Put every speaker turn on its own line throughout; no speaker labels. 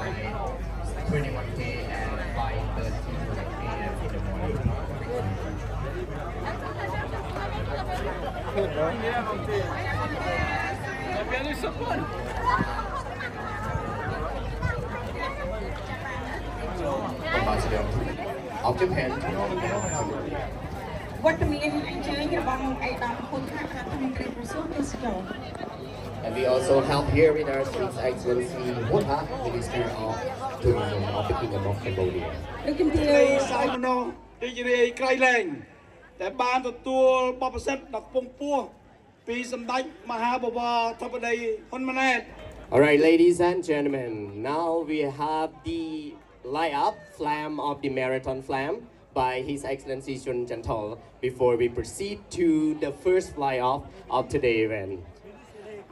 flight 21K and flight 13 a.m. in the morning. Ambassador of Japan.
វត្តមានអញ្ជើញរបស់ឯកឧត្តមគុណខារដ្ឋមន្ត្រីក្រសួងទេសចរ
And we also have here with our His Excellency Hota, Minister of Tourism of the Kingdom of Cambodia.
លោកជំទាវ
សាយមនោទីជរាយក្រៃលែងតែបានទទួលបបិសិទ្ធដល់ពងពោះពីសម្ដេចមហាបវរធិបតីហ៊ុនម៉ាណែត
All right, ladies and gentlemen, now we have the light up flam of the marathon flam by His Excellency Chun Chantal before we proceed to the first fly off of today event.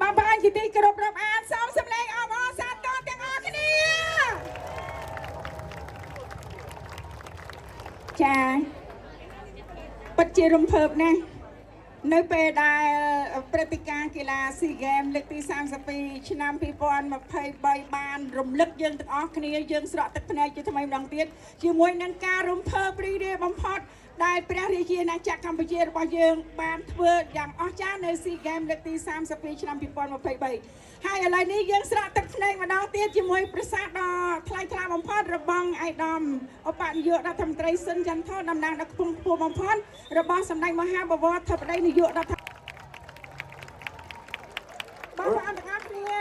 បងប្អូនជាទីគោរពរាប់អានសូមសម្លេងអបអរសាទរទាំងអស់គ្នាចាពិតជារំភើបណាស់នៅពេលដែលព្រឹត្តិការណ៍កីឡា SEA Games លើកទី32ឆ្នាំ2023បានរំលឹកយើងទាំងអស់គ្នាយើងស្រក់ទឹកភ្នែកជាថ្មីម្ដងទៀតជាមួយនឹងការរំភើបរីករាយបំផុតដែលព្រះរាជាណាចក្រកម្ពុជារបស់យើងបានធ្វើយ៉ាងអស្ចារ្យនៅ SEA Games លើកទី32ឆ្នាំ2023ហើយឥឡូវនេះយើងស្រក់ទឹកភ្នែកម្ដងទៀតជាមួយប្រាសាទដ៏ថ្លៃថ្លាបំផុតរបស់ឯកឧត្តមឧបនាយករដ្ឋមន្ត្រីស៊ុនចាន់ថោតំណាងដល់ខ្ពង់ខ្ពស់បំផុតរបស់សម្ដេចមហាបវរធិបតីនាយករដ្ឋបងប្អូនទាំងអស់គ្នា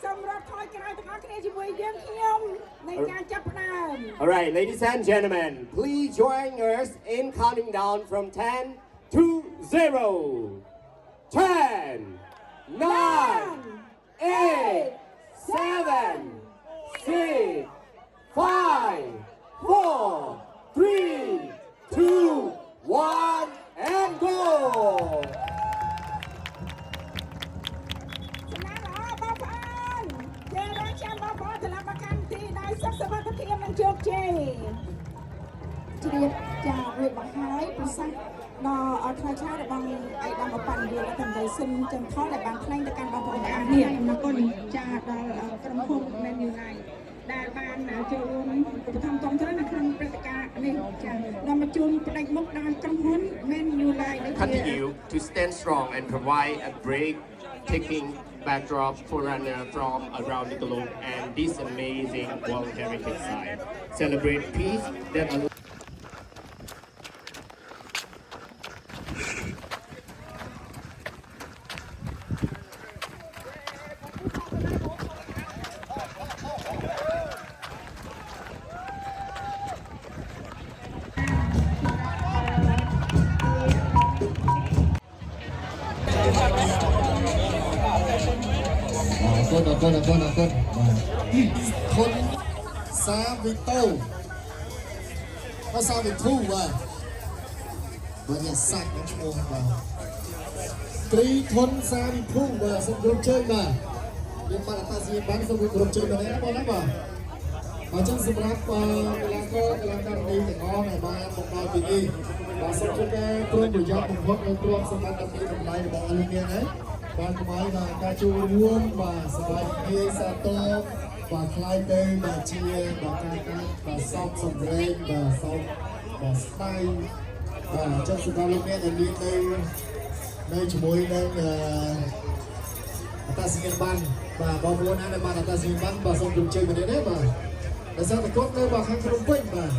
សូមរាប់ថយក្រោយទាំងអស់គ្នាជាមួយយើងខ្ញុំในការចាប់ផ្ដើម
All right, ladies and gentlemen, please join us in counting down from 10 to 0. 10, 9, 8, 7, 6, 5, 4, 3, 2, 1, and go!
សំណាងល្អបងប្អូនយើងរងចាំបងប្អូនត្រឡប់មកកាន់ទីដោយសុខសប្បាយភាពនិងជោគជ័យជ្រាបចារួចមកហើយប្រសាសន៍ដ៏ថ្លៃថ្លារបស់ឯកឧត្តមឧបនាយករដ្ឋមន្ត្រីស៊ុនចាន់ថោដែលបានថ្លែងទៅកាន់បងប្អូនទាំងអស់គ្នាអរគុណចាដល់ក្រុមហ៊ុន Manulife ដែលបានចូលរួមឧបត្ថម្ភគ្រប់គ្រងនៅក្នុងព្រឹត្តិការណ៍នេះចានាំមកជូនផ្ដាច់មុខដល់ក្រុមហ៊ុន Manulife
Continue to stand strong and provide a breathtaking backdrop for runner from around the globe and this amazing World Heritage Site. Celebrate peace that allows
អរគុណធនសាវិតូសាវិធូបាទជាសាច់ឈ្មោះបាទត្រីធនសាវិធូបាទសូមគ្រប់ជើងបាទយើងបានអត្តសញ្ញាណបានសូមគ្រប់ជើងមែនទេបងណាបាទអញ្ចឹងសម្រាប់កីឡាករនីទាំងអស់ដែលបានមកដល់ទីនេះបាទសូមជម្រាបប្រុងប្រយ័ត្នបំផុតនៅទ្រព្យសម្បត្តិដ៏មានតម្លៃរបស់អស់លោកអ្នកណាបានថ្មីបាទការចូលរួមបាទសប្បាយរីកសាទរបាទខ្លាយទៅបាទជាបាទការបាទសោកសម្រេចបាទសោកបាទស្ដាយបាទអញ្ចឹងសម្រាប់លោកអ្នកដែលមាននៅជាមួយនឹងអត្តសញ្ញាណប័ណ្ណបាទបងប្អូនណាដែលបានអត្តសញ្ញាណប័ណ្ណបាទសូមជម្រាបម្ដងនេះបាទដោយសារតែគាត់នៅបាទខាងភ្នំពេញបាទ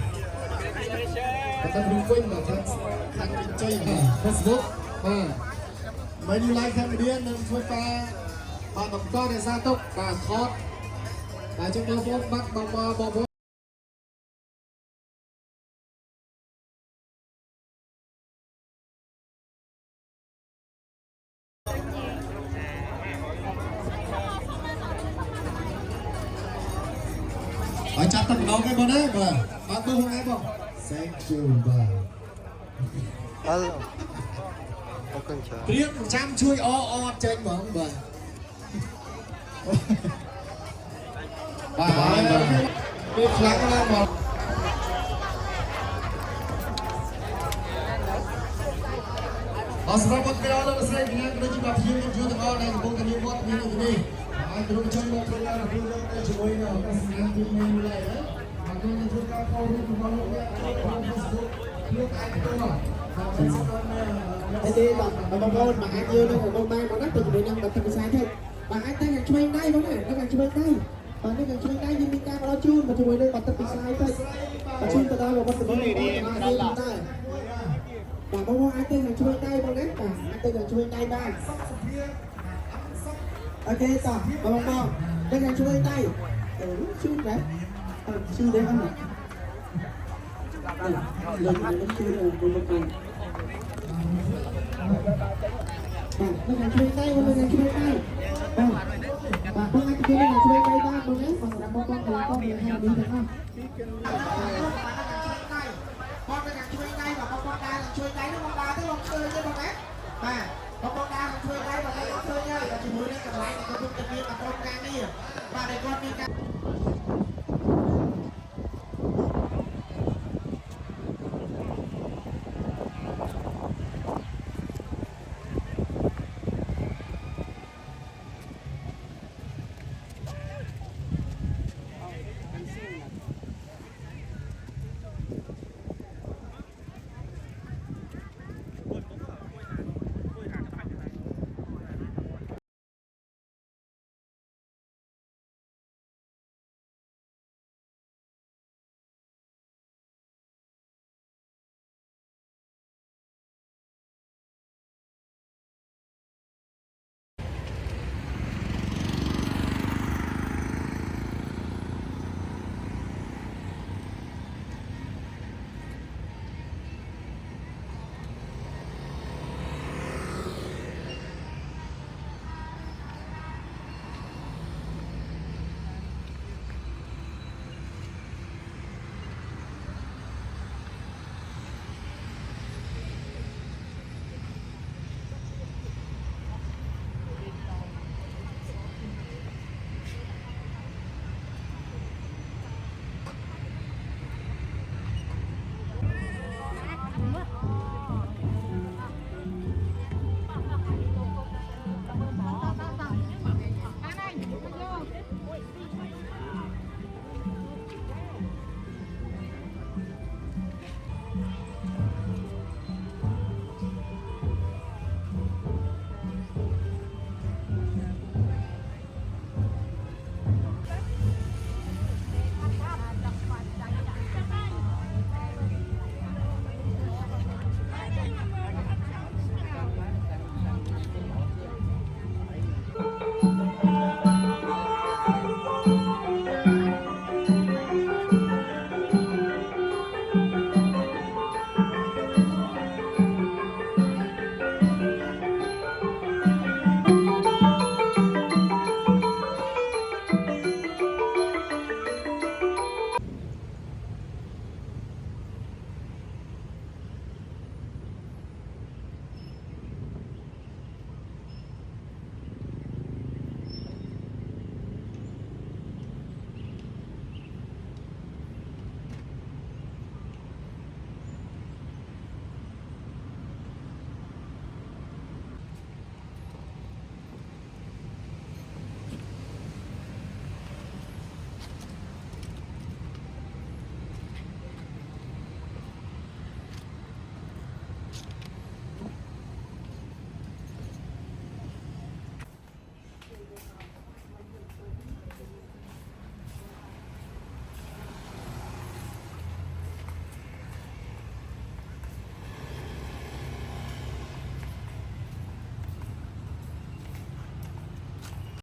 ខាងភ្នំពេញបាទខាងជ័យបាទ Facebook បាទManulife Cambodia នឹងធ្វើការបាទបន្តរក្សាទុកបាទថតបាទជម្រាបបងប្អូនបងប្អូនបាទចាប់ទឹកម្ដងទេបងណាបាទបាទមើលហ្នឹងបង Thank you បាទអរគុណច្រើនព្រៀងចាំជួយអត់ចេញហ្មងបាទបាទពេលខ្លាំងណាស់បងអរសម្រាប់បងប្អូនលោកស្រីកញ្ញាដូចជាបាទយើងទាំងអស់ដែលកំពុងតែមានវត្តមាននៅទីនេះ អាចរួមចូលមកធ្វើការប្រគល់ទៅជាមួយនៅឱកាសសម្រាប់ទីនេះដែរមកចូលធ្វើការខលរូបរបស់លោកអ្នកចូលក្នុង Facebook លោកអាចផ្ទាល់ហើយទេបងប្អូនមកអាចយើងនៅក្នុងបានមកណាទៅជាមួយនឹងបទពិសោធន៍ទៅបាទអាចតែខាងឆ្វេងដៃបងណានៅខាងឆ្វេងដៃបាទនៅខាងឆ្វេងដៃយើងមានការផ្ដល់ជូនមកជាមួយនឹងបទពិសោធន៍ទៅបញ្ជូនទៅដល់បទពិសោធន៍របស់យើងដែរបាទបងអាចទៅខាងឆ្វេងដៃបងណាបាទអាចទៅខាងឆ្វេងដៃបានអូខេតោះបងទៅខាងឆ្វេងដៃជូនដែរជូនដែរអត់លើកជូនបងប្អូនបាទនៅខាងឆ្វេងដៃបងនៅខាងឆ្វេងដៃបាទបងអាចទៅខាងឆ្វេងដៃបានបងណាបងរាប់បងកន្លងក៏មានហាត់នេះទាំងអស់បងនៅខាងឆ្វេងដៃបាទបងដើរខាងឆ្វេងដៃនោះបងដើរទៅបងឃើញទេបងណាបាទបងដើរខាងឆ្វេងដៃបងឃើញហើយជាមួយនឹងកន្លែងដែលគាត់ទុកទៅមានអត់ក្រុមការងារបាទដែលគាត់មានការ